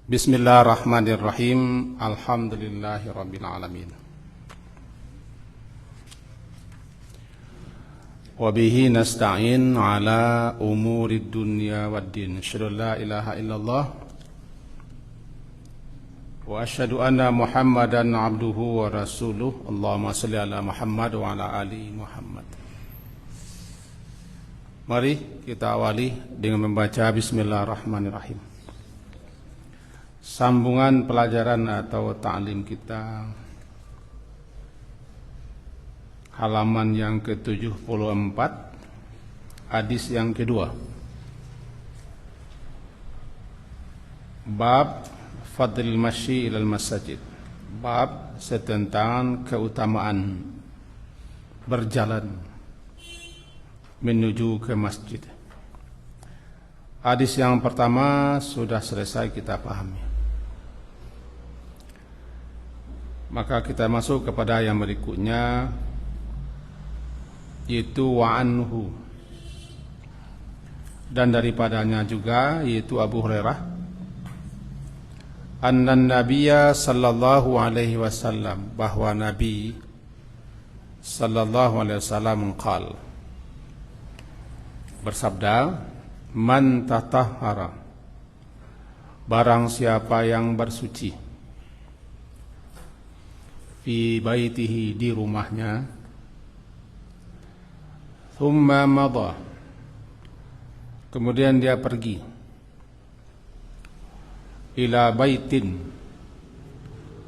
Bismillahirrahmanirrahim. Alhamdulillahirabbil alamin. Wa bihi nasta'in ala umurid dunya waddin. Asyhadu an la ilaha illallah wa asyhadu anna Muhammadan abduhu wa rasuluh. Allahumma shalli ala Muhammad wa ala ali Muhammad. Mari kita awali dengan membaca Bismillahirrahmanirrahim. Sambungan pelajaran atau ta'lim kita, halaman yang ke-74, hadis yang kedua. Bab fadlil masyi ilal masjid. Bab tentang keutamaan berjalan menuju ke masjid. Hadis yang pertama sudah selesai kita pahami. Maka kita masuk kepada yang berikutnya, yaitu wa anhu, dan daripadanya juga, yaitu Abu Hurairah, annan nabiyya sallallahu alaihi wasallam, bahwa Nabi sallallahu alaihi wasallam qala, bersabda, man tatahhara, barang siapa yang bersuci, fi baitihi, di rumahnya, thumma madha, kemudian dia pergi, ila baitin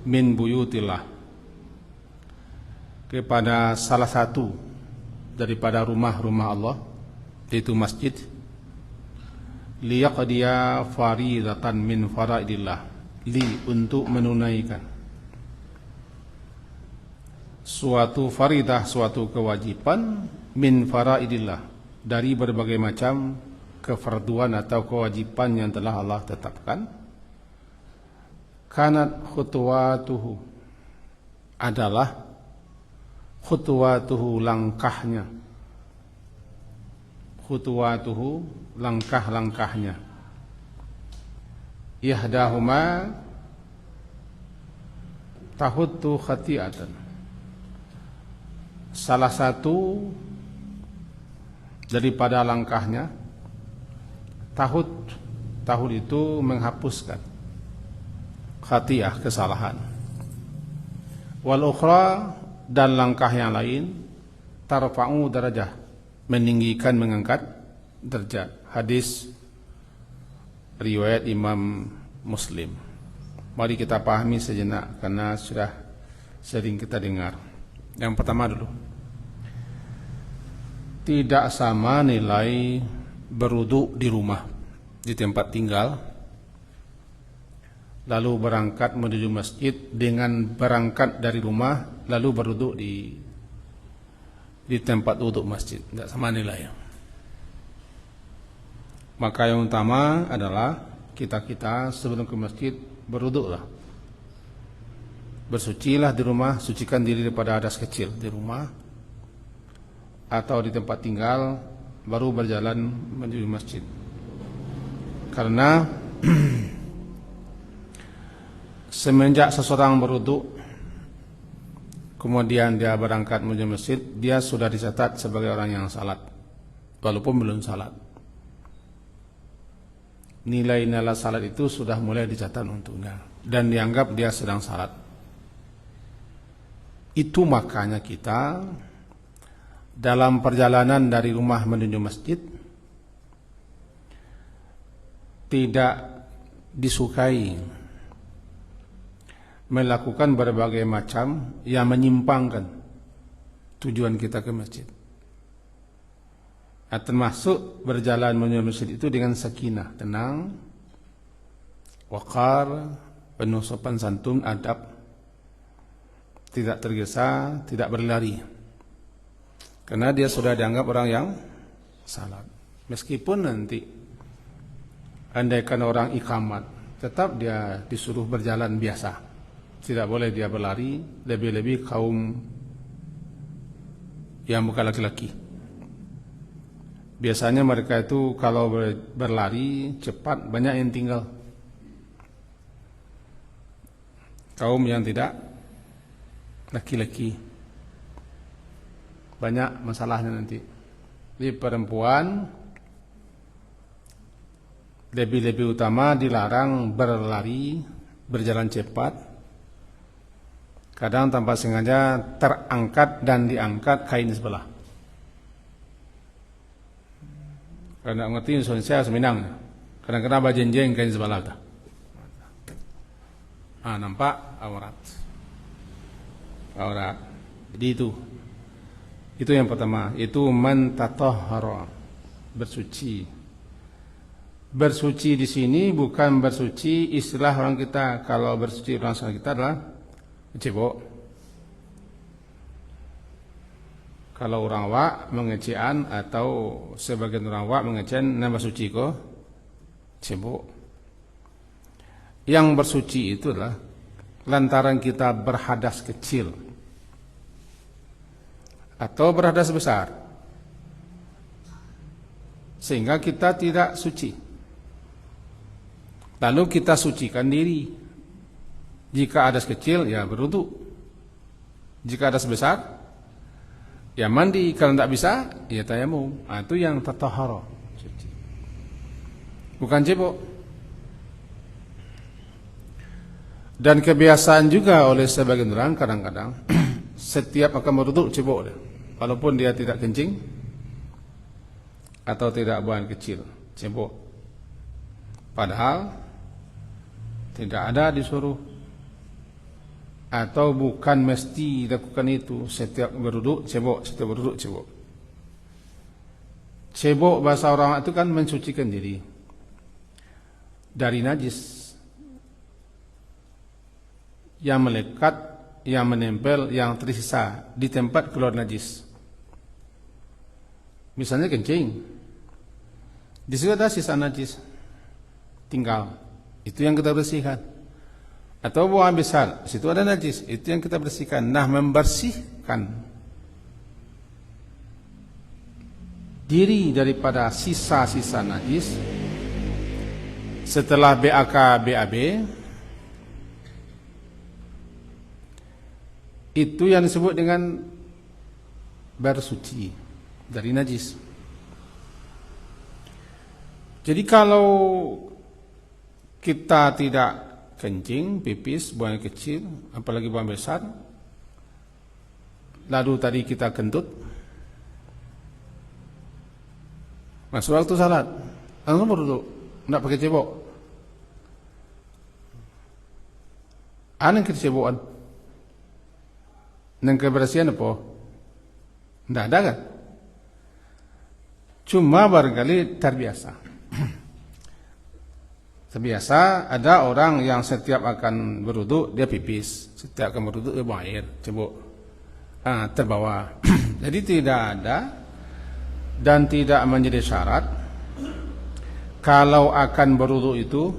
min buyutillah, kepada salah satu daripada rumah-rumah Allah, yaitu masjid, liyaqdiya faridatan min faraidillah, untuk menunaikan suatu faridah, suatu kewajiban, min faraidillah, dari berbagai macam kefarduan atau kewajiban yang telah Allah tetapkan. Kanat khutuwatuhu, adalah khutuwatuhu, langkahnya, khutuwatuhu, langkah-langkahnya, yahdahuma tahuttu khati'atan, salah satu daripada langkahnya, tahut itu menghapuskan khati'ah, kesalahan. Wal ukhra, dan langkah yang lain, tarfa'u darajah, meninggikan, mengangkat derajat. Hadis riwayat Imam Muslim. Mari kita pahami sejenak karena sudah sering kita dengar. Yang pertama dulu, tidak sama nilai berwudu di rumah, di tempat tinggal, lalu berangkat menuju masjid, dengan berangkat dari rumah lalu berwudu di tempat wudu masjid. Tidak sama nilai. Maka yang utama adalah kita sebelum ke masjid berwudulah, bersucilah di rumah, sucikan diri daripada hadas kecil di rumah atau di tempat tinggal, baru berjalan menuju masjid. Karena semenjak seseorang berwudu kemudian dia berangkat menuju masjid, dia sudah dicatat sebagai orang yang salat walaupun belum salat. Nilai-nilai salat itu sudah mulai dicatat untuknya dan dianggap dia sedang salat. Itu makanya kita dalam perjalanan dari rumah menuju masjid tidak disukai melakukan berbagai macam yang menyimpangkan tujuan kita ke masjid. Termasuk berjalan menuju masjid itu dengan sakinah, tenang, waqar, penuh sopan santun, adab, tidak tergesa, tidak berlari, karena dia sudah dianggap orang yang salat. Meskipun nanti andaikan orang iqamat, tetap dia disuruh berjalan biasa, tidak boleh dia berlari, lebih-lebih kaum yang bukan laki-laki. Biasanya mereka itu kalau berlari cepat banyak yang tinggal. kaum yang tidak laki-laki. Banyak masalahnya nanti. Di perempuan lebih utama dilarang berlari, berjalan cepat. Kadang tanpa sengaja terangkat dan diangkat kain sebelah. Karena ngerti Indonesia seminang. Kadang-kadang bajenjeng kain sebelah. Nampak aurat. Jadi itu yang pertama, itu man tatahhara, bersuci. Bersuci di sini bukan bersuci istilah orang kita. Kalau bersuci orang kita adalah cebok. Kalau orang wak mengecian atau sebagian orang wak mengecian nama suci ko cebok. Yang bersuci itu adalah lantaran kita berhadas kecil atau berhadas besar, sehingga kita tidak suci. Lalu kita sucikan diri. Jika hadas kecil, ya berwudu. Jika hadas besar, ya mandi. Kalau tidak bisa, ya tayamum. Itu yang tatahhara, suci. Bukan cebok. Dan kebiasaan juga oleh sebagian orang kadang-kadang setiap akan berwudu cebok dia. Walaupun dia tidak kencing atau tidak buang kecil, cebok. Padahal tidak ada disuruh atau bukan mesti lakukan itu. Setiap berwudu cebok, setiap berwudu cebok. Cebok bahasa orang itu kan mensucikan diri dari najis yang melekat, yang menempel, yang tersisa di tempat keluar najis. Misalnya kencing, di situ ada sisa najis tinggal, itu yang kita bersihkan. Atau buang besar, di situ ada najis, itu yang kita bersihkan. Nah, membersihkan diri daripada sisa-sisa najis setelah BAK BAB, itu yang disebut dengan bersuci dari najis. Jadi kalau kita tidak kencing, pipis, buang kecil, apalagi buang besar, lalu tadi kita kentut, masuk waktu salat, langsung berwudu, tidak pakai cebok. Aneh kita cebokan, dan kebersihan apa? Tidak ada kan? Cuma barangkali terbiasa. Terbiasa ada orang yang setiap akan berwudu dia pipis, setiap akan berwudu dia buang air, cebok. Terbawa. Jadi tidak ada dan tidak menjadi syarat kalau akan berwudu itu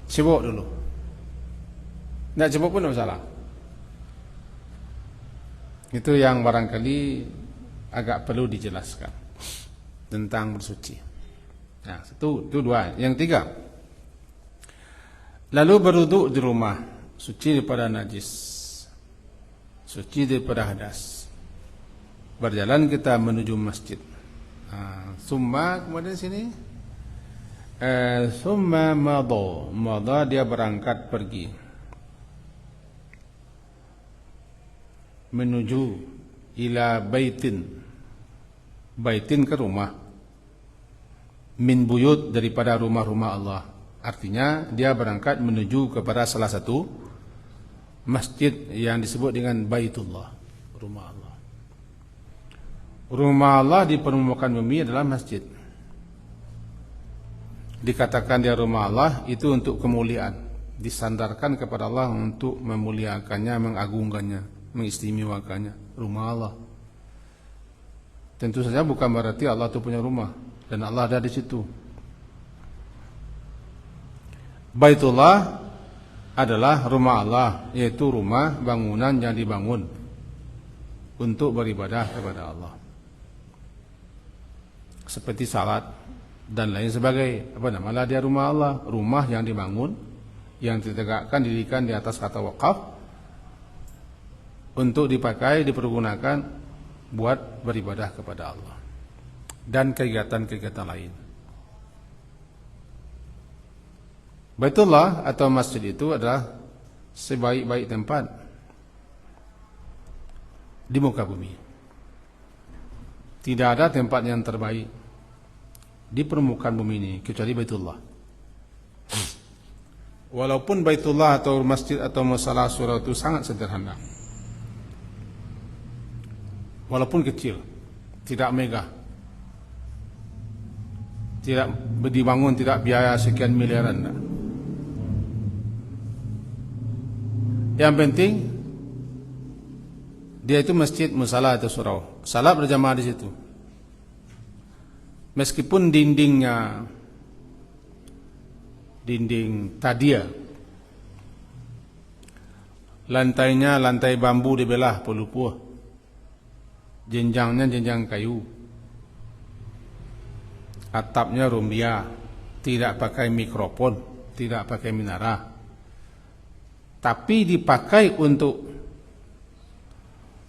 cebok dulu. Tidak cebok pun tidak masalah. Itu yang barangkali agak perlu dijelaskan tentang bersuci. Nah, itu dua. Yang tiga, lalu berwudu di rumah, suci daripada najis, suci daripada hadas. Berjalan kita menuju masjid. Summa kemudian sini, summa mada dia berangkat pergi menuju ila baitin ke rumah, min buyut daripada rumah-rumah Allah. Artinya dia berangkat menuju kepada salah satu masjid yang disebut dengan Baitullah, rumah Allah. Rumah Allah di permukaan bumi adalah masjid. Dikatakan dia rumah Allah itu untuk kemuliaan, disandarkan kepada Allah untuk memuliakannya, mengagungkannya, mengistimewakannya. Rumah Allah. Tentu saja bukan berarti Allah itu punya rumah dan Allah ada di situ. Baitullah adalah rumah Allah, yaitu rumah bangunan yang dibangun untuk beribadah kepada Allah, seperti salat dan lain sebagainya. Apa namanya dia rumah Allah, rumah yang dibangun yang ditegakkan didirikan di atas kata wakaf untuk dipakai, dipergunakan buat beribadah kepada Allah dan kegiatan-kegiatan lain. Baitullah atau masjid itu adalah sebaik-baik tempat di muka bumi. Tidak ada tempat yang terbaik di permukaan bumi ini kecuali Baitullah. Walaupun Baitullah atau masjid atau musala surau itu sangat sederhana, walaupun kecil, tidak megah, tidak dibangun, tidak biaya sekian miliaran, enggak. Yang penting dia itu masjid, musala atau surau. Salat berjamaah di situ. Meskipun dindingnya dinding tadia, lantainya lantai bambu dibelah puluh-puluh, jenjangnya jenjang kayu, atapnya rumbia, tidak pakai mikrofon, tidak pakai minara, tapi dipakai untuk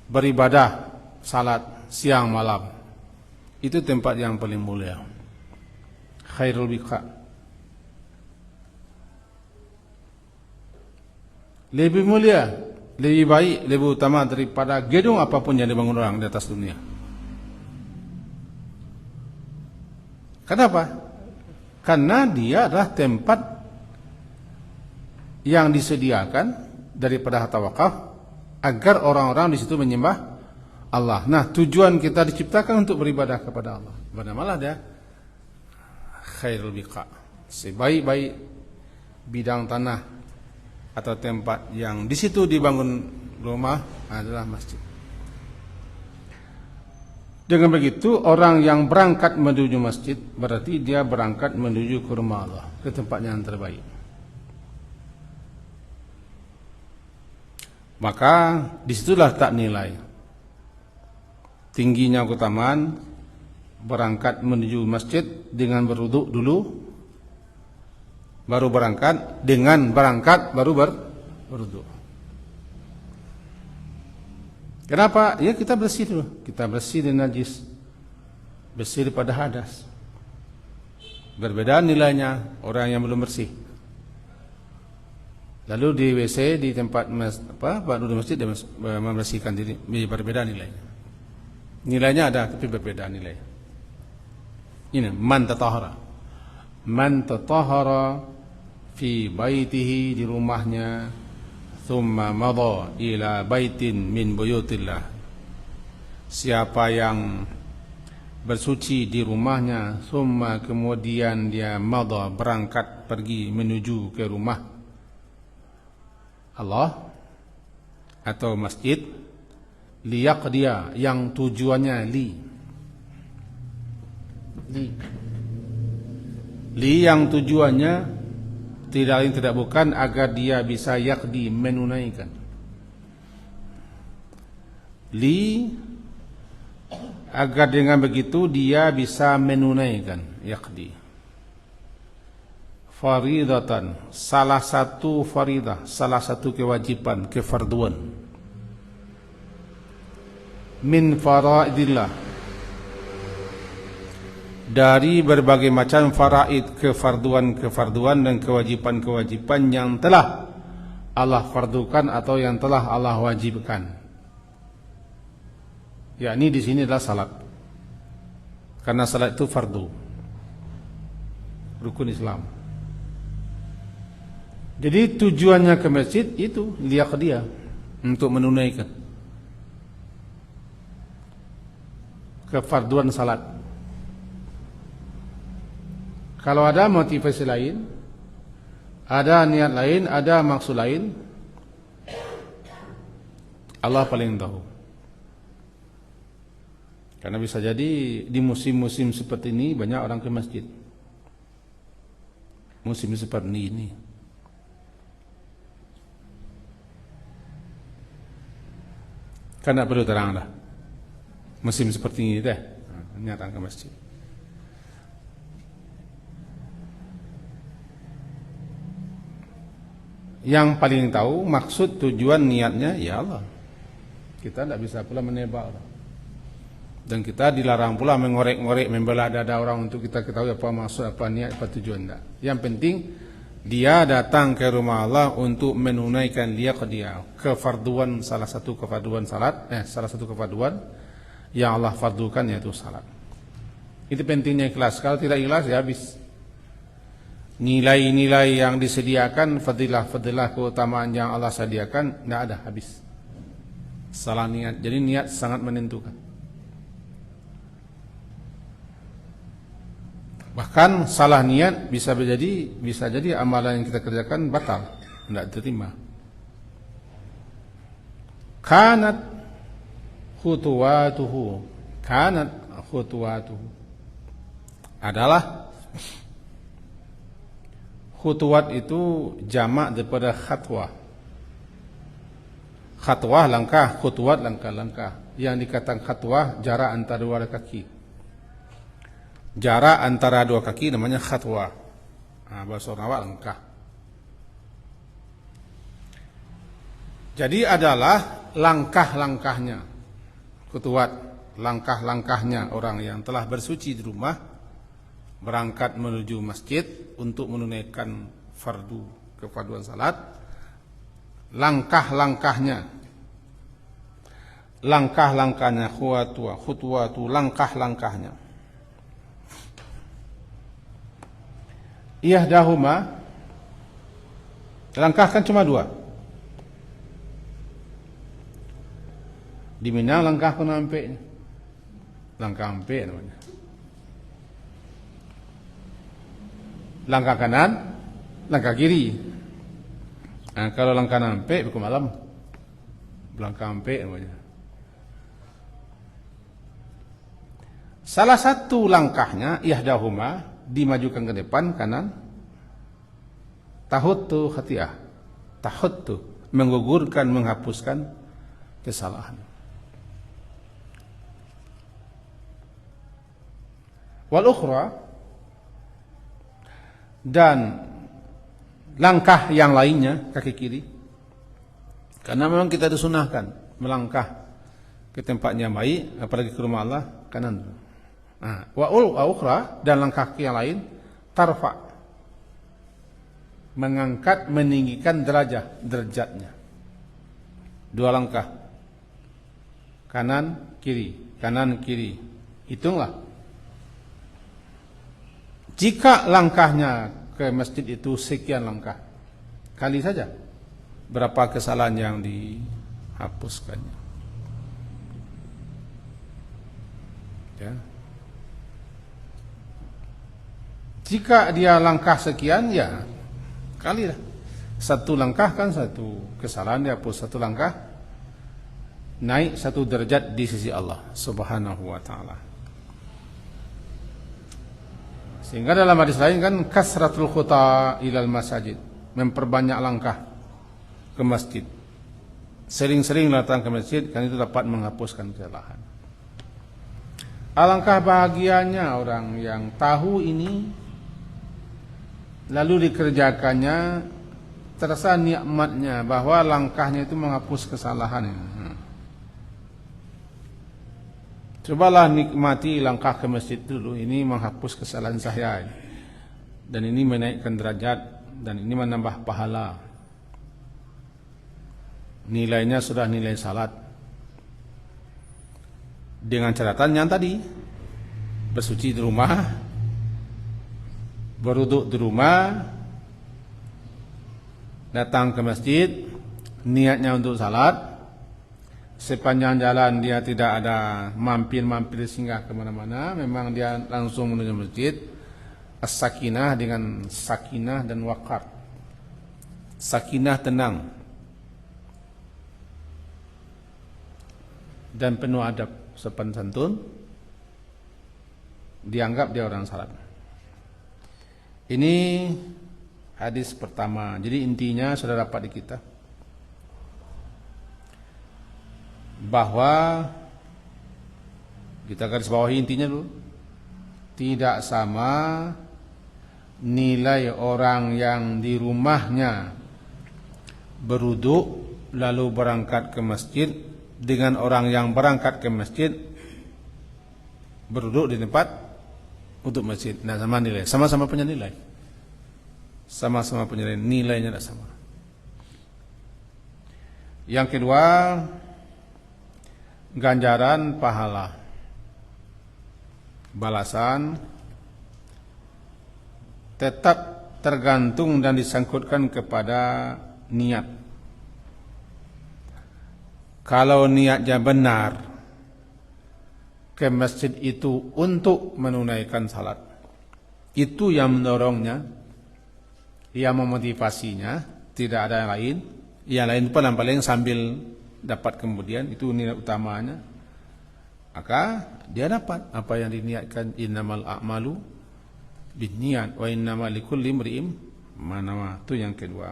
beribadah salat siang malam. Itu tempat yang paling mulia, khairul biqa. Lebih mulia, lebih baik, lebih utama daripada gedung apapun yang dibangun orang di atas dunia. Kenapa? Karena dia adalah tempat yang disediakan daripada harta wakaf agar orang-orang di situ menyembah Allah. Nah, tujuan kita diciptakan untuk beribadah kepada Allah. Bernamalah dia khairul biqa, sebaik-baik bidang tanah atau tempat yang di situ dibangun rumah adalah masjid. Dengan begitu, orang yang berangkat menuju masjid berarti dia berangkat menuju ke rumah Allah, ke tempat yang terbaik. Maka disitulah tak nilai tingginya keutamaan berangkat menuju masjid dengan berwuduk dulu, baru berangkat, dengan berangkat baru berwuduk. Kenapa? Ya kita bersih dulu, kita bersih dari najis, bersih daripada hadas. Berbeda nilainya orang yang belum bersih. Lalu di WC, di tempat baru di masjid dia membersihkan diri, berbeda nilainya. Nilainya ada tapi berbeda nilai. Ini man tatahara. Man tatahara fi baitihi, di rumahnya, thumma madha ila baitin min buyutillah. Siapa yang bersuci di rumahnya, thumma kemudian dia madha, berangkat pergi menuju ke rumah Allah atau masjid, liyaqdiya, yang tujuannya li yang tujuannya tidak lain tidak bukan agar dia bisa yaqdi, menunaikan. Li, agar dengan begitu dia bisa menunaikan, yaqdi. Faridatan, salah satu faridah, salah satu kewajiban, kefarduan. Min faraidillah, dari berbagai macam faraid, kefarduan dan kewajiban yang telah Allah fardukan atau yang telah Allah wajibkan. Yakni di sini adalah salat. Karena salat itu fardu, rukun Islam. Jadi tujuannya ke masjid itu liyaqdiya, untuk menunaikan kefarduan salat. Kalau ada motivasi lain, ada niat lain, ada maksud lain, Allah paling tahu. Karena bisa jadi di musim-musim seperti ini banyak orang ke masjid. Musim seperti ini. Karena perlu terang dah. Musim seperti ini deh, datang ke masjid. Yang paling tahu maksud tujuan niatnya ya Allah. Kita tidak bisa pula menebak orang. Dan kita dilarang pula mengorek-ngorek, membela dada orang untuk kita ketahui apa maksud, apa niat, apa tujuan. Tidak. Yang penting dia datang ke rumah Allah untuk menunaikan dia kefarduan, salah satu kefarduan salat, salah satu kefarduan yang Allah fardukan yaitu salat. Itu pentingnya ikhlas. Kalau tidak ikhlas ya habis. Nilai-nilai yang disediakan, fadilah-fadilah keutamaan yang Allah sediakan, tidak ada, habis. Salah niat. Jadi niat sangat menentukan. Bahkan salah niat bisa jadi amalan yang kita kerjakan batal, tidak diterima. Kanat khutuwatuhu adalah khutuwat itu jamak daripada khatwah. Khatwah langkah, khutuwat langkah-langkah. Yang dikatakan khatwah jarak antara dua kaki. Jarak antara dua kaki namanya khatwah. Bahasa orang awak langkah. Jadi adalah langkah-langkahnya khutuwat, langkah-langkahnya orang yang telah bersuci di rumah berangkat menuju masjid untuk menunaikan kefarduan salat. Langkah-langkahnya khutuwatu langkah-langkahnya. Ihdahuma, langkah kan cuma dua. Di Minang langkah kena ampeknya. Langkah ampek namanya. Langkah kanan, langkah kiri. Kalau langkah ampek buku malam. Langkah ampek namanya. Salah satu langkahnya ihdahuma dimajukan ke depan kanan. Tahuttu khati'ah. Tahuttu menggugurkan, menghapuskan kesalahan. Wal ukhra, dan langkah yang lainnya kaki kiri. Karena memang kita disunahkan melangkah ke tempatnya baik, apalagi ke rumah Allah kanan. Wa ukhra, dan langkah kaki yang lain tarfa, mengangkat, meninggikan derajatnya. Dua langkah, kanan kiri. Hitunglah. Jika langkahnya ke masjid itu sekian langkah, kali saja berapa kesalahan yang dihapuskannya. Ya. Jika dia langkah sekian, ya kali lah. Satu langkah kan satu kesalahan dihapus, satu langkah naik satu derajat di sisi Allah Subhanahu wa ta'ala. Sehingga dalam hadis lain kan kasratul khuta ilal masajid, memperbanyak langkah ke masjid. Sering-sering datang ke masjid, kan itu dapat menghapuskan kesalahan. Alangkah bahagianya orang yang tahu ini lalu dikerjakannya, terasa nikmatnya bahwa langkahnya itu menghapus kesalahan. Cobalah nikmati langkah ke masjid dulu. Ini menghapus kesalahan saya. Dan ini menaikkan derajat. Dan ini menambah pahala. Nilainya sudah nilai salat. Dengan catatan yang tadi. Bersuci di rumah. Berwuduk di rumah. Datang ke masjid. Niatnya untuk salat. Sepanjang jalan dia tidak ada mampir-mampir singgah kemana-mana. Memang dia langsung menuju masjid. As-sakinah dengan sakinah dan waqar. Sakinah tenang dan penuh adab, sopan santun. Dianggap dia orang salat. Ini hadis pertama. Jadi intinya sudah dapat di kita bahwa kita garis bawahi intinya dulu, tidak sama nilai orang yang di rumahnya berwudu lalu berangkat ke masjid dengan orang yang berangkat ke masjid berwudu di tempat untuk masjid. Nah, sama nilai, sama-sama punya nilai. Sama-sama punya nilai, nilainya tidak sama. Yang kedua, ganjaran pahala. Balasan tetap tergantung dan disangkutkan kepada niat. Kalau niatnya benar, ke masjid itu untuk menunaikan salat, itu yang mendorongnya, yang memotivasinya, tidak ada yang lain. Yang lain paling sambil dapat kemudian, itu nilai utamanya. Maka dia dapat apa yang diniatkan. Innamal a'malu binniyat wa innamal likulli imri'in ma nawa. Itu yang kedua.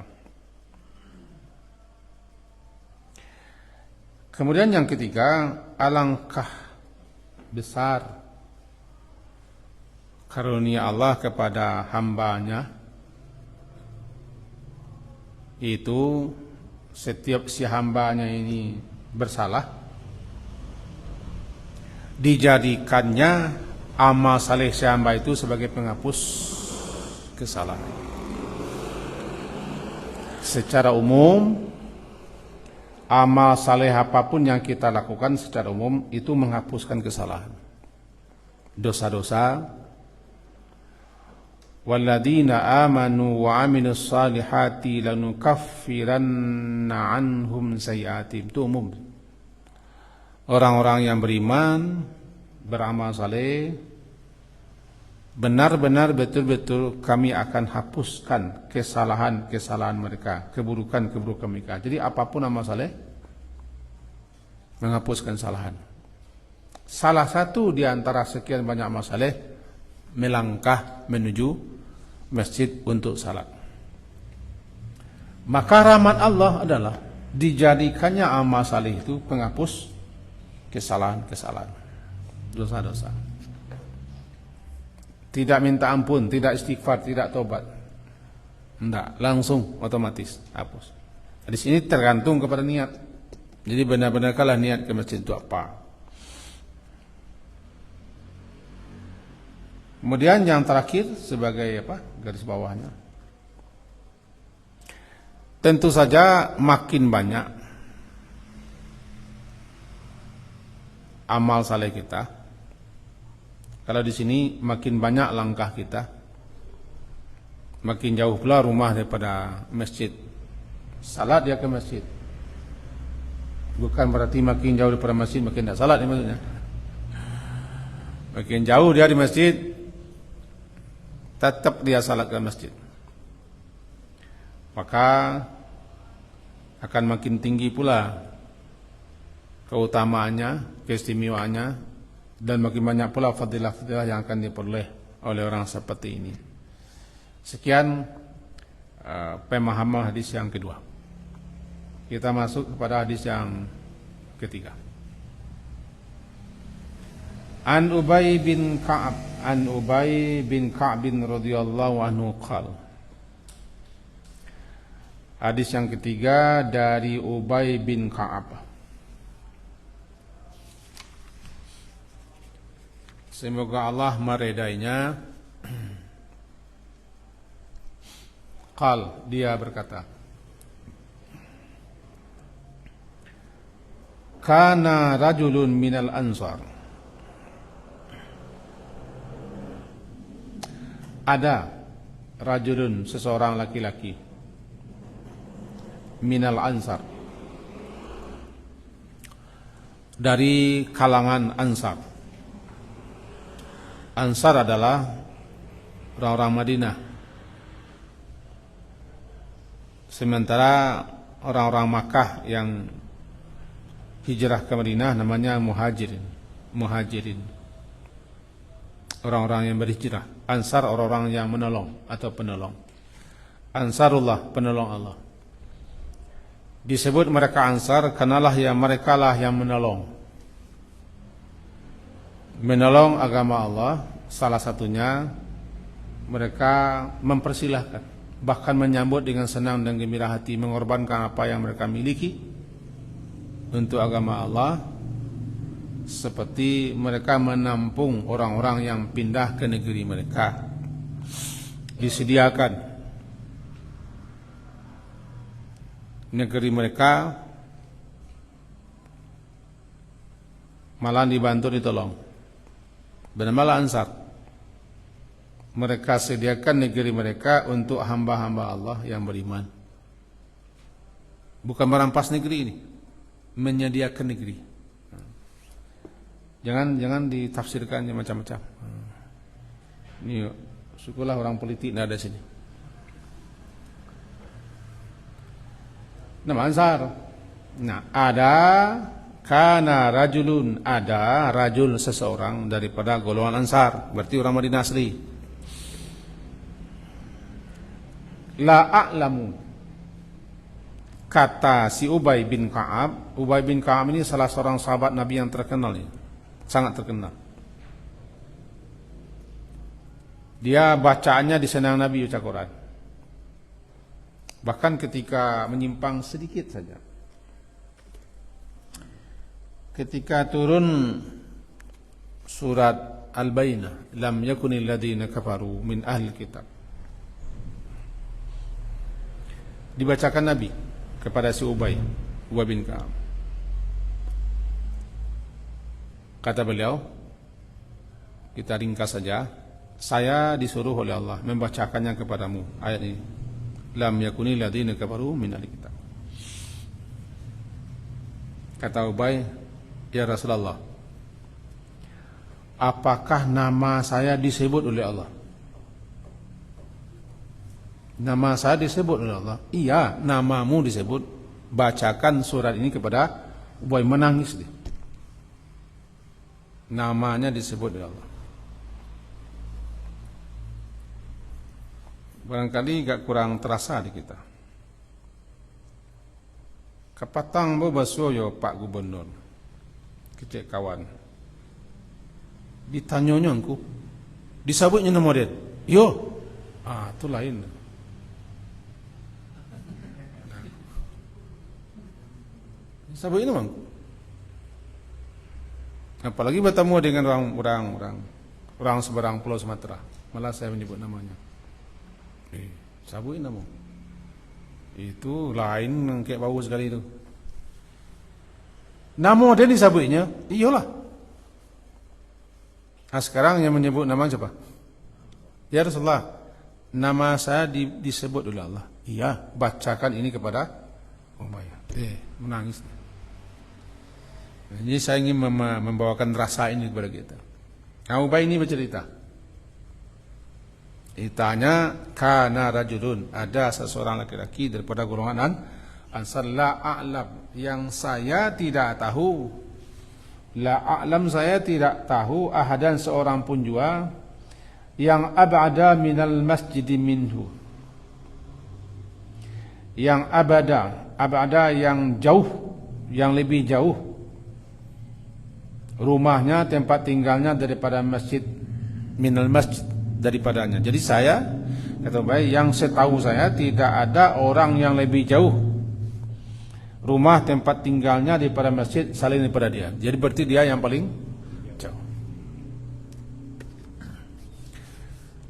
Kemudian yang ketiga, alangkah besar karunia Allah kepada hambanya, itu setiap si hambanya ini bersalah, dijadikannya amal saleh si hamba itu sebagai penghapus kesalahan. Secara umum, amal saleh apapun yang kita lakukan secara umum itu menghapuskan kesalahan, dosa-dosa. Walladzina amanu wa amilus salihati lanukaffiranna anhum sayi'atihim. Itu umum. Orang-orang yang beriman, beramal saleh, benar-benar betul-betul kami akan hapuskan kesalahan-kesalahan mereka, keburukan-keburukan mereka. Jadi apapun amal saleh menghapuskan kesalahan. Salah satu di antara sekian banyak amal saleh melangkah menuju masjid untuk salat. Maka rahmat Allah adalah dijadikannya amal saleh itu penghapus kesalahan-kesalahan, dosa-dosa. Tidak minta ampun, tidak istighfar, tidak tobat. Tidak, langsung otomatis hapus. Di sini tergantung kepada niat. Jadi benar-benar kalau niat ke masjid itu apa. Kemudian yang terakhir sebagai garis bawahnya, tentu saja makin banyak amal saleh kita, kalau di sini makin banyak langkah kita, makin jauh pula rumah daripada masjid. Salat dia ke masjid, bukan berarti makin jauh daripada masjid makin tidak salat, maksudnya. Makin jauh dia di masjid, tetap dia salat ke masjid, maka akan makin tinggi pula keutamaannya, keistimewaannya, dan makin banyak pula fadilah-fadilah yang akan diperoleh oleh orang seperti ini. Sekian pemahaman hadis yang kedua. Kita masuk kepada hadis yang ketiga. An Ubay bin Ka'ab radhiyallahu anhu qala. Hadis yang ketiga dari Ubay bin Ka'ab. Semoga Allah meridainya. Qal, dia berkata, kana rajulun minal ansar. Ada rajulun, seseorang laki-laki, minal ansar, dari kalangan ansar. Ansar adalah orang-orang Madinah, sementara orang-orang Makkah yang hijrah ke Madinah namanya muhajirin, orang-orang yang berhijrah. Ansar orang-orang yang menolong atau penolong. Ansarullah, penolong Allah. Disebut mereka ansar karena mereka lah yang menolong agama Allah. Salah satunya mereka mempersilahkan bahkan menyambut dengan senang dan gembira hati, mengorbankan apa yang mereka miliki untuk agama Allah, seperti mereka menampung orang-orang yang pindah ke negeri mereka. Disediakan negeri mereka, malah dibantu, ditolong. Bernama Ansar. Mereka sediakan negeri mereka untuk hamba-hamba Allah yang beriman. Bukan merampas negeri ini, menyediakan negeri. Jangan ditafsirkan macam-macam. Ini syukurlah orang politik tidak ada sini. Nama Ansar. Nah, ada kana rajulun, ada rajul seseorang daripada golongan Ansar, berarti orang Madinah asli. La a'lamu, kata si Ubay bin Ka'ab. Ubay bin Ka'ab ini salah seorang sahabat Nabi yang terkenal ini, sangat terkenal. Dia bacaannya disenang Nabi baca Quran. Bahkan ketika menyimpang sedikit saja, ketika turun surat Al-Bayyinah, lam yakunil ladzina kafaru min ahli kitab, dibacakan Nabi kepada si Ubay bin Ka'ab. Kata beliau, kita ringkas saja, saya disuruh oleh Allah membacakannya kepadamu ayat ini, lam yakunil ladzina kafaru min ahli kitab. Kata Ubay, ya Rasulullah, apakah nama saya disebut oleh Allah? Nama saya disebut oleh Allah? Iya, namamu disebut. Bacakan surat ini kepada Ubay. Menangis dia. Namanya disebut oleh Allah. Barangkali agak kurang terasa di kita. Kapatang bo basoyo Pak Gubernur, kita kawan. Ditanyanya aku, disebutnya nama dia. Yo, itu lain. Disebut ini bang. Apalagi bertemu dengan orang seberang Pulau Sumatera, malah saya menyebut namanya. Sabut nama. Itu lain kayak bau sekali itu. Nama dia disebutnya, iyalah. Nah sekarang yang menyebut nama siapa? Ya Rasulullah, nama saya disebut oleh Allah. Iya, bacakan ini kepada Umayyah. Menangis. Jadi saya ingin membawakan rasa ini kepada kita. Nah, Ubay ini bercerita. Ditanya, kana rajulun, ada seseorang laki-laki daripada golongan Ansar, la a'lam, yang saya tidak tahu. La a'lam, saya tidak tahu ahadan, seorang pun jua, yang ab'ada minal masjid minhu, yang ab'ada yang jauh, yang lebih jauh rumahnya, tempat tinggalnya daripada masjid, minal masjid, daripadanya. Jadi saya, kata Ubay, yang setahu saya tidak ada orang yang lebih jauh rumah tempat tinggalnya daripada masjid selain daripada dia. Jadi berarti dia yang paling jauh.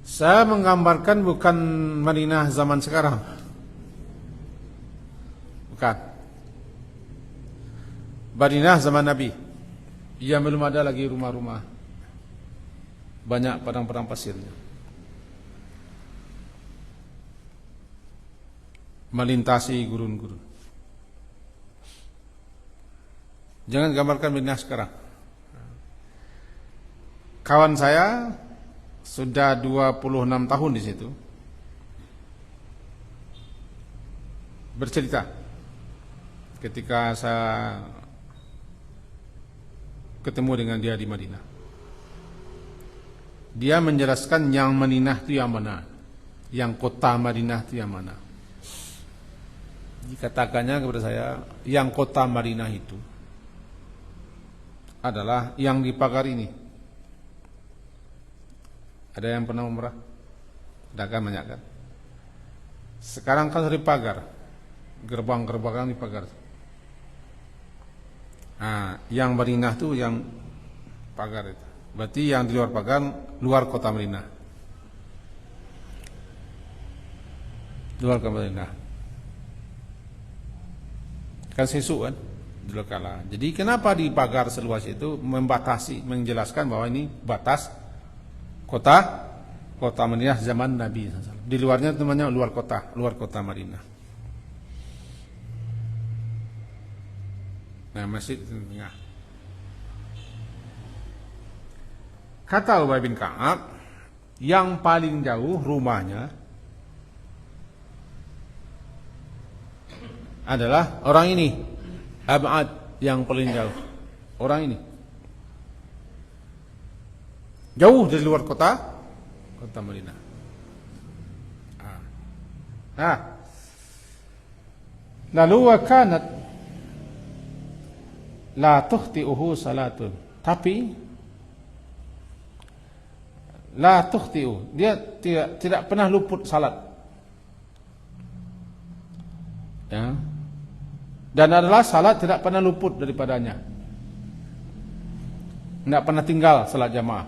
Saya menggambarkan bukan Madinah zaman sekarang, bukan. Madinah zaman Nabi, yang belum ada lagi rumah-rumah, banyak padang-padang pasirnya. Melintasi gurun-gurun. Jangan gambarkan Madinah sekarang. Kawan saya sudah 26 tahun di situ, bercerita ketika saya ketemu dengan dia di Madinah. Dia menjelaskan yang Madinah itu yang mana, yang kota Madinah itu yang mana. Dikatakannya kepada saya, yang kota Madinah itu adalah yang di pagar ini. Ada yang pernah umrah? Ada kan, banyak kan? Sekarang kan dari pagar, gerbang-gerbang di pagar. Nah, yang Madinah tuh yang pagar itu. Berarti yang di luar pagar, luar kota Madinah. Luar kota Madinah. Kan sesuk kan, dulu kala. Jadi kenapa di pagar seluas itu membatasi, menjelaskan bahwa ini batas kota Madinah zaman Nabi SAW. Di luarnya namanya luar kota Madinah. Nah, masjid di tengah. Kata Ubay bin Ka'ab, yang paling jauh rumahnya adalah orang ini, ab'ad, yang paling jauh. Orang ini jauh dari luar kota Madinah. Lalu wa kanat la tukhti'uhu salatun. Tapi la tukhti'u, dia tidak pernah luput salat. Ya. Dan adalah salat tidak pernah luput daripadanya. Tidak pernah tinggal salat jamaah.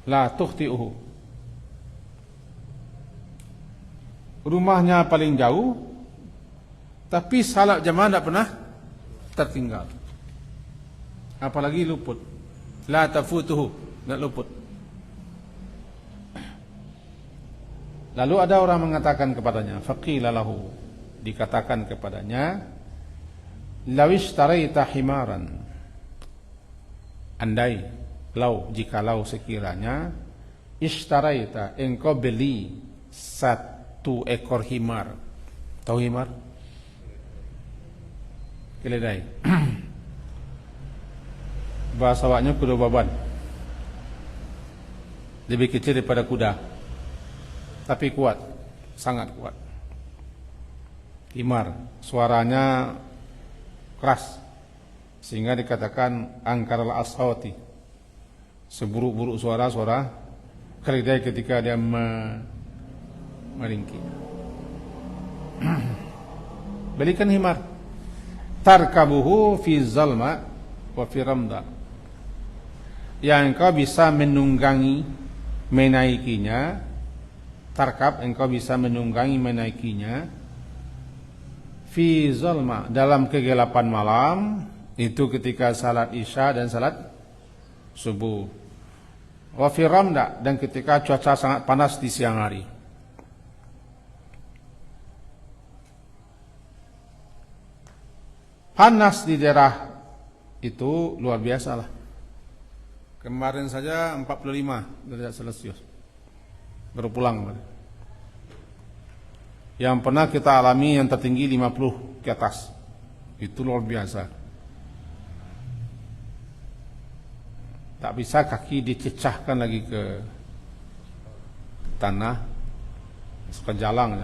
La tukhti'uhu. Rumahnya paling jauh, tapi salat jamaah tidak pernah tertinggal. Apalagi luput. La tafutuhu, tidak luput. Lalu ada orang mengatakan kepadanya, faqila lahu, dikatakan kepadanya, lawish taraita himaran, andai, jikalau sekiranya, ishtaraita, engkau beli satu ekor himar. Tahu himar? Keledai. Bahasa awaknya kuda baban. Lebih kecil daripada kuda, tapi kuat, sangat kuat. Himar, suaranya keras, sehingga dikatakan angkaral ashawati, seburuk-buruk suara keledai ketika dia meringkik. Belikan himar, tarkabuhu fi zalma wa fi ramda, yang engkau bisa menunggangi, menaikinya. Tarkab, engkau bisa menunggangi, menaikinya. Fi zalma, dalam kegelapan malam, itu ketika salat isya dan salat subuh. Wa fi ramda, dan ketika cuaca sangat panas di siang hari. Panas di daerah itu luar biasa lah. Kemarin saja 45 derajat Celcius. Baru pulang kemarin. Yang pernah kita alami yang tertinggi 50 ke atas. Itu luar biasa. Tak bisa kaki dicecahkan lagi ke tanah, ke jalan.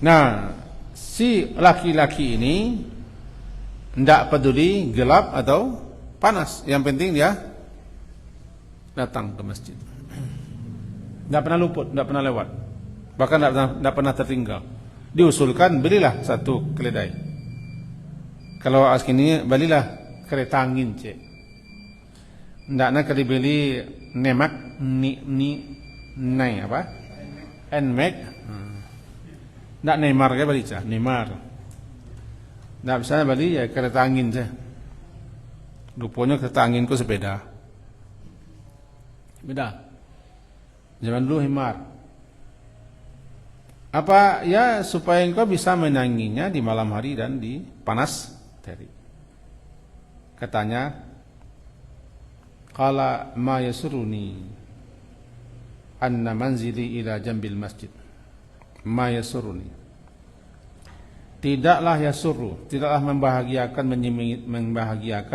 Nah, si laki-laki ini tidak peduli gelap atau panas, yang penting dia datang ke masjid. Tidak pernah luput, tidak pernah lewat, bahkan tidak pernah tertinggal. Diusulkan, belilah satu keledai. Kalau askini, belilah kereta angin, cek. Tidak nak dibeli nemak, nai apa? Nmax. Tidak Neymar ke beli cah, Neymar. Tidak bisa beli ya kereta angin cah. Rupanya kereta anginku sepeda. Beda. Zaman dulu himar. Apa ya, supaya engkau bisa menanginya di malam hari dan di panas terik. Katanya, qala ma yasuruni anna manzili ila jambil masjid. Ma yasuruni, tidaklah yasuru, tidaklah membahagiakan,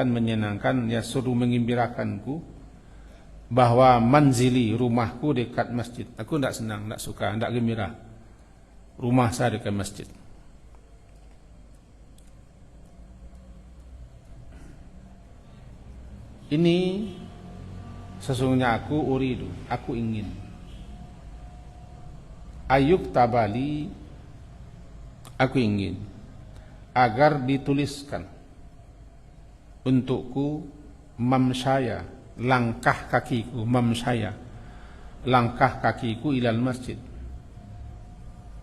menyenangkan, yasuru, menggembirakanku, bahwa manzili, rumahku dekat masjid. Aku tidak senang, tidak suka, tidak gembira rumah saya dekat masjid. Ini sesungguhnya aku uridu, aku ingin ayuk tabali, aku ingin agar dituliskan untukku mamsyaya, langkah kakiku, mamsyaya, langkah kakiku ilal masjid.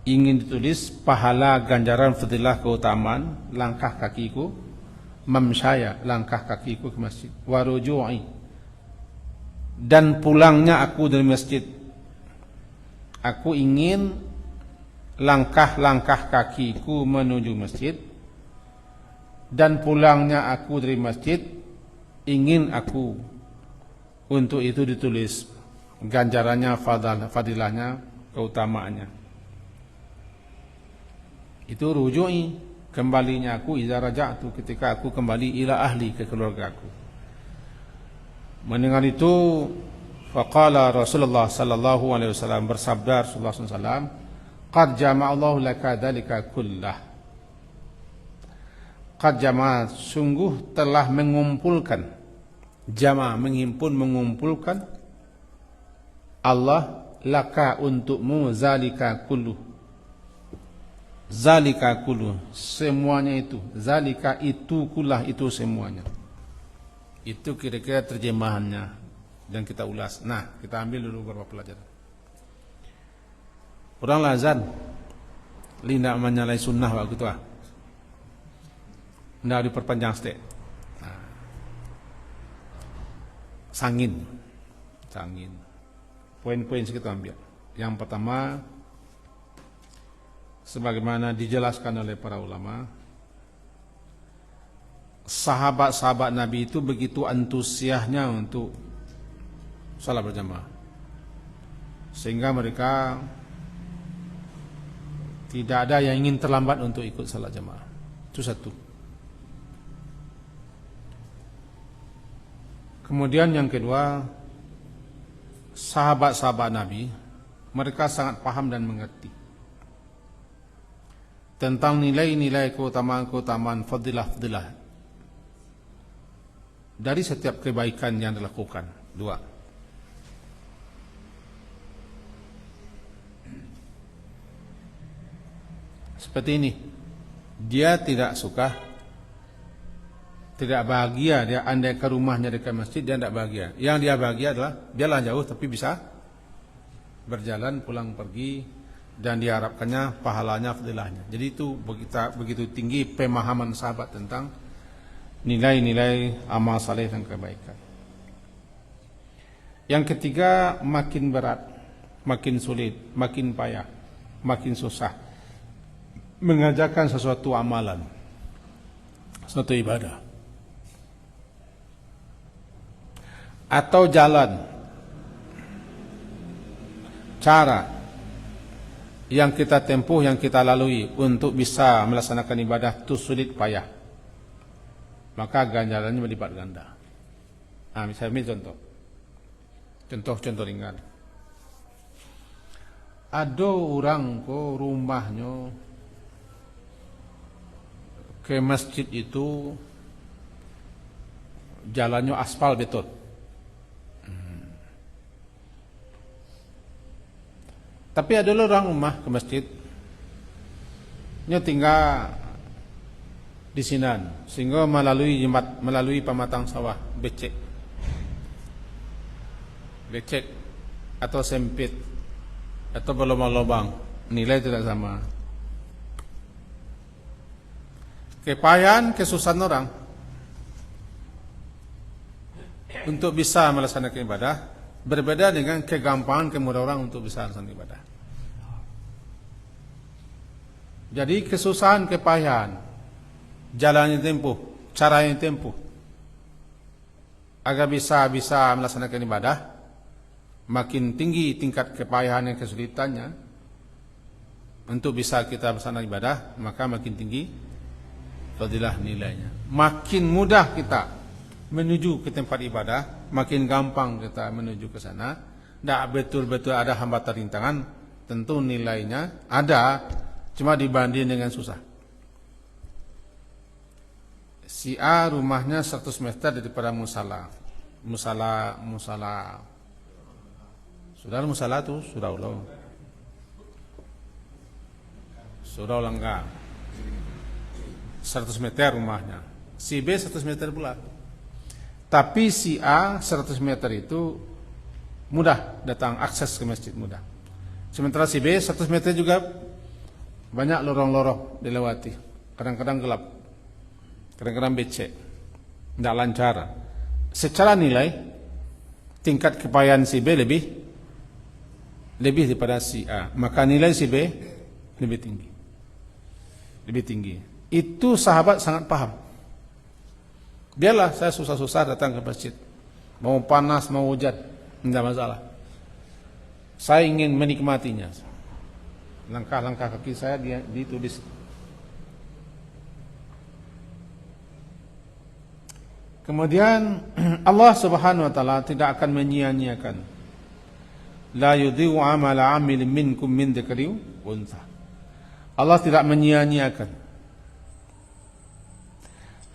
Ingin ditulis pahala, ganjaran, fadilah, keutamaan langkah kakiku, mamsyaya, langkah kakiku ke masjid, wa ruju'i, dan pulangnya aku dari masjid. Aku ingin langkah-langkah kakiku menuju masjid dan pulangnya aku dari masjid, ingin aku untuk itu ditulis ganjarannya, fadilahnya, keutamaannya. Itu ruju'i, kembalinya aku, idza raja'tu, ketika aku kembali ila ahli, ke keluarga aku. Mendengar itu, faqala Rasulullah sallallahu alaihi wasallam, bersabda Rasulullah sallallahu alaihi wasallam, qad jama'allahu laka dzalika kullah. Qad jama'a, sungguh telah mengumpulkan, jama' menghimpun, mengumpulkan Allah laka, untukmu, zalika kullu, zalika kullu, semuanya itu, zalika itu, kullah itu semuanya. Itu kira-kira terjemahannya dan kita ulas. Nah, kita ambil dulu beberapa pelajaran. Orang lazan linda menyalai sunnah waktu itu ndak diperpanjang stek. Nah. Sangin. Poin-poin kita ambil. Yang pertama, sebagaimana dijelaskan oleh para ulama, sahabat-sahabat Nabi itu begitu antusiasnya untuk salat berjamaah, sehingga mereka tidak ada yang ingin terlambat untuk ikut salat jamaah. Itu satu. Kemudian yang kedua, sahabat-sahabat Nabi mereka sangat paham dan mengerti tentang nilai-nilai keutamaan-keutamaan, fadilah-fadilah dari setiap kebaikan yang dilakukan. Dua, seperti ini, dia tidak suka, tidak bahagia dia andai ke rumahnya dekat masjid, dia tidak bahagia. Yang dia bahagia adalah dialah jauh tapi bisa berjalan pulang pergi, dan diharapkannya pahalanya, fadilahnya. Jadi itu begitu tinggi pemahaman sahabat tentang nilai-nilai amal saleh dan kebaikan. Yang ketiga, makin berat, makin sulit, makin payah, makin susah mengajarkan sesuatu amalan, suatu ibadah, atau jalan, cara yang kita tempuh, yang kita lalui untuk bisa melaksanakan ibadah itu sulit payah, maka ganjarannya berlipat ganda. Nah, misalnya ini contoh ringan. Ada orang ko rumahnya ke masjid itu jalannya aspal beton. Tapi ada orang rumah ke masjid nya tinggal di Sinan, sehingga melalui pematang sawah, becek atau sempit atau berlubang-lubang, nilai tidak sama. Kepayahan, kesusahan orang untuk bisa melaksanakan ibadah berbeda dengan kegampangan, kemudahan orang untuk bisa melaksanakan ibadah. Jadi kesusahan, kepayahan, jalan yang tempuh, cara yang tempuh agar bisa melaksanakan ibadah, makin tinggi tingkat kepayahan dan kesulitannya untuk bisa kita melaksanakan ibadah, maka makin tinggi fadilah nilainya. Makin mudah kita menuju ke tempat ibadah, makin gampang kita menuju ke sana. Tidak betul-betul ada hambatan rintangan, tentu nilainya ada, cuma dibanding dengan susah. Si A rumahnya 100 meter daripada musala. Saudara musala itu sudah ulang. Surau Langka 100 meter rumahnya, si B 100 meter pula. Tapi si A 100 meter itu mudah datang, akses ke masjid mudah. Sementara si B 100 meter juga banyak lorong-lorong dilewati. Kadang-kadang gelap, kadang-kadang becek, tidak lancar. Secara nilai, tingkat kepayaan si B lebih daripada si A. Maka nilai si B lebih tinggi. Lebih tinggi. Itu sahabat sangat paham. Biarlah saya susah-susah datang ke masjid. Mau panas, mau hujan, tidak masalah. Saya ingin menikmatinya. Langkah-langkah kaki saya ditulis. Kemudian Allah Subhanahu wa taala tidak akan menyia-nyiakan. La yudhi'u amala 'amilin minkum min dzakari wa untha. Allah tidak menyia-nyiakan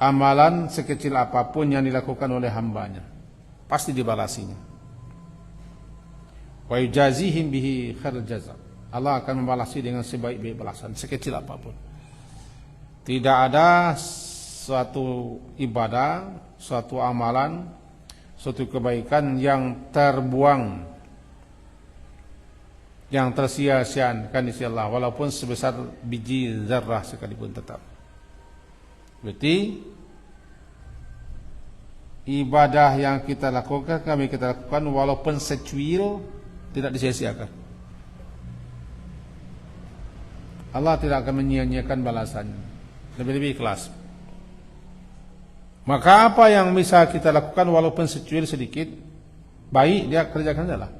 amalan sekecil apapun yang dilakukan oleh hambanya. Pasti dibalasinya. Wa yujazihim bihi khairul jazaa. Allah akan membalasi dengan sebaik-baik balasan, sekecil apapun. Tidak ada suatu ibadah, suatu amalan, suatu kebaikan yang terbuang, yang tersia-siakan di sisi Allah, walaupun sebesar biji zarrah sekalipun tetap. Berarti ibadah yang kita lakukan, kita lakukan walaupun secuil, tidak disia-siakan. Allah tidak akan menyia-nyiakan balasannya. Lebih-lebih ikhlas. Maka apa yang bisa kita lakukan walaupun secuil sedikit, baik dia kerjakan saja lah.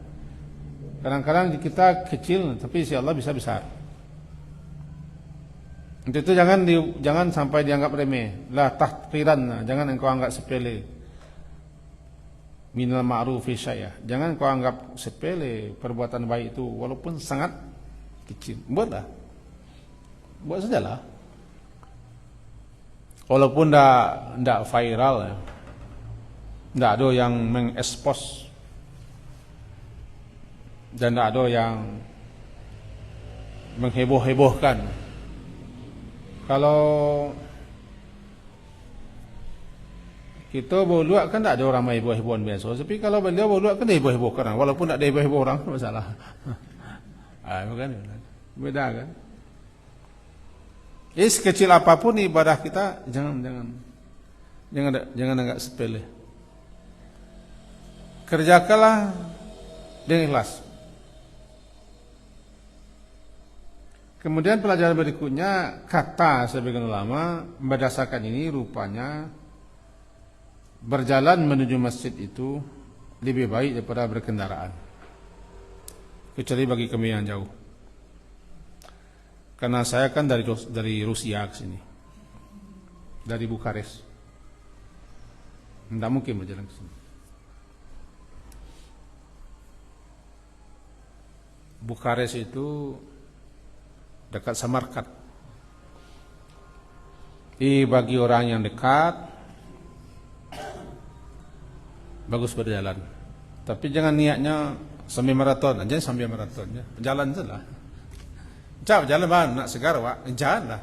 Kadang-kadang kita kecil, tapi si Allah bisa besar. Untuk itu jangan sampai dianggap remeh. La tahqiran, jangan engkau anggap sepele. Minal ma'rufi syai'ah. Jangan engkau anggap sepele perbuatan baik itu walaupun sangat kecil. Buatlah. Buat sajalah. Walaupun tidak viral ya. Tidak ada yang mengekspos. Dan tidak ada yang mengheboh-hebohkan. Kalau kita berluak kan tidak ada orang mengheboh-hebohan biasa. Tapi kalau beliau berluak kan dia heboh-hebohkan. Walaupun tidak ada heboh-heboh orang, masalah. Bukan? Beda kan? Sekecil apapun ibadah kita jangan anggap sepele. Kerjakanlah dengan ikhlas. Kemudian pelajaran berikutnya, kata sebagian ulama berdasarkan ini rupanya berjalan menuju masjid itu lebih baik daripada berkendaraan. Kecuali bagi kami yang jauh. Karena saya kan dari Rusia ke sini, dari Bukares, tidak mungkin berjalan ke sini. Bukares itu dekat Samarkand. Bagi orang yang dekat, bagus berjalan. Tapi jangan niatnya sambil maraton, aja sambil maratonnya, jalan saja. Jalan nak segar Pak, jalan lah.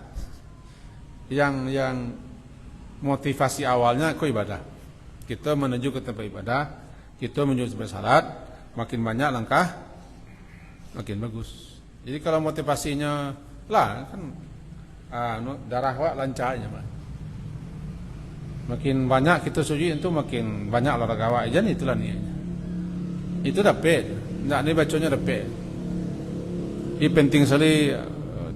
Yang motivasi awalnya kau ibadah. Kita menuju ke tempat ibadah, kita menuju tempat salat, makin banyak langkah, makin bagus. Jadi kalau motivasinya lah kan darah Pak lancarnya Pak. Makin banyak kita suji itu makin banyak olahraga Pak. Jadi itulah niatnya. Itu dapat, tidak ini bacanya dapat. Ini penting sekali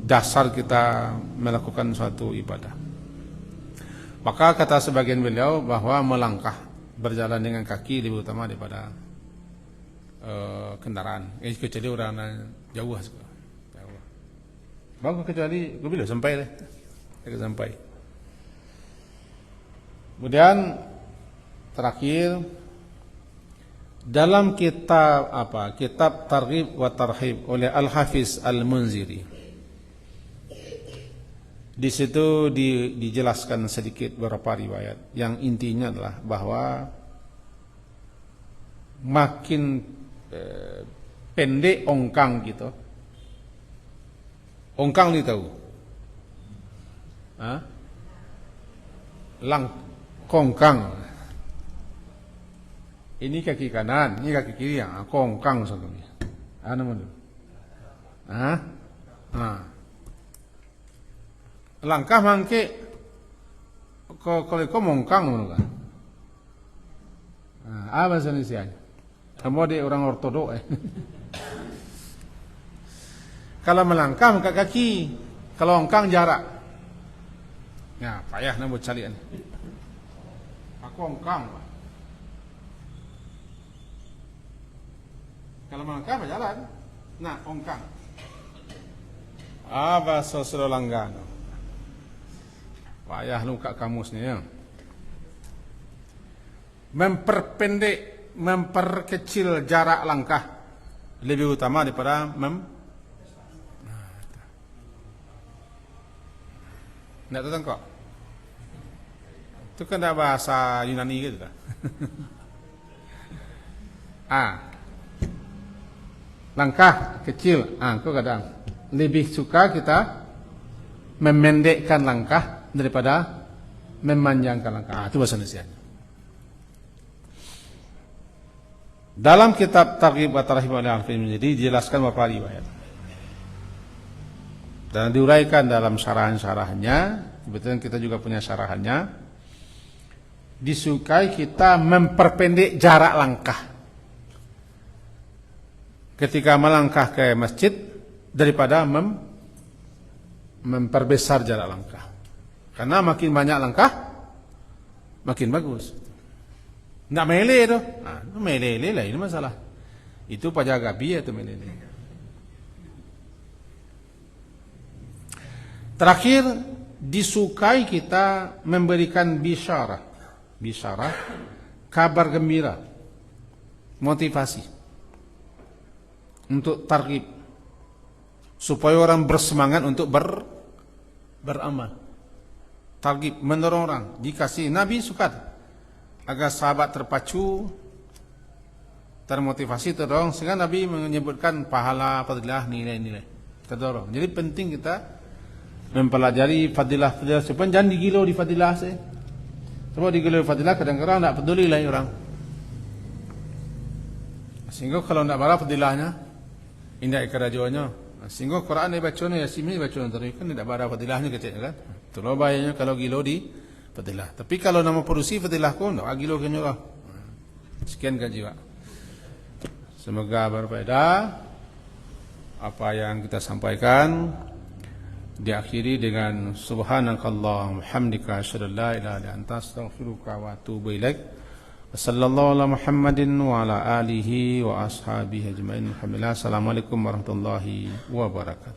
dasar kita melakukan suatu ibadah. Maka kata sebagian beliau bahwa melangkah berjalan dengan kaki lebih utama daripada kendaraan. Kecuali orang jauh. Bagus kecuali gue bilang sampai deh. Sampai. Kemudian terakhir dalam kitab Kitab Targhib wa Tarhib oleh Al-Hafiz Al-Munziri. Di situ dijelaskan sedikit beberapa riwayat yang intinya adalah bahwa makin pendek ongkang gitu. Ongkang tahu Kongkang. Ini kaki kanan, ini kaki kiri yang kongkang sebagainya. Namanya. Langkah mangke kalau mongkang mana kan? Apa bahasa Indonesia? Kamu dia orang ortodok. Kalau melangkah maka kaki, kalau ongkang jarak. Ya payah nak buat carian. Aku ongkang. Kalau melangkah berjalan. Nah ongkang. Bahasa Sri Lanka. Payah luka kamusnya ya. Memperpendek, memperkecil jarak langkah lebih utama daripada Nggak tahu kok. Itu kan ada bahasa Yunani gitu dah. Langkah kecil. Kok kadang lebih suka kita memendekkan langkah daripada memanjangkan langkah. Itu bahasa Indonesia. Dalam kitab Targhib wa Tarhib oleh Al-Firmidi dijelaskan beberapa riwayat. Dan diuraikan dalam syarahan-syarahannya, kebetulan kita juga punya syarahannya, disukai kita memperpendek jarak langkah ketika melangkah ke masjid daripada memperbesar jarak langkah. Karena makin banyak langkah, makin bagus. Nggak mele itu, mele lah ini masalah. Itu pajaga biaya itu mele. Terakhir, disukai kita memberikan bisyarah, kabar gembira, motivasi untuk targhib, supaya orang bersemangat untuk beramal. Targhib, mendorong orang, dikasih. Nabi suka agar sahabat terpacu, termotivasi, terdorong, sehingga Nabi menyebutkan pahala, fadilah, nilai-nilai, terdorong. Jadi penting kita mempelajari fadilah-fadilah supaya jangan digilo di fadilah saya. Sebab digilo di fadilah kadang-kadang tidak peduli lah orang. Sehingga kalau tidak marah fadilahnya, indah ikarajuannya. Sehingga Quran dia bacanya, Yasin dia bacanya terus kan tidak marah fadilahnya kecil kan. Itulah bahayanya kalau gilo di fadilah. Tapi kalau nama produksi fadilah pun tidak gilo ke nyurah. Sekian kaji Pak. Semoga berfaedah apa yang kita sampaikan. Diakhiri dengan subhanakallahumma hamdika asyhadu an la ilaha illa anta astaghfiruka wa atubu ilaik. Wassallallahu ala Muhammadin wa ala alihi wa ashabihi ajmain. Alhamdulillah. Assalamualaikum warahmatullahi wabarakatuh.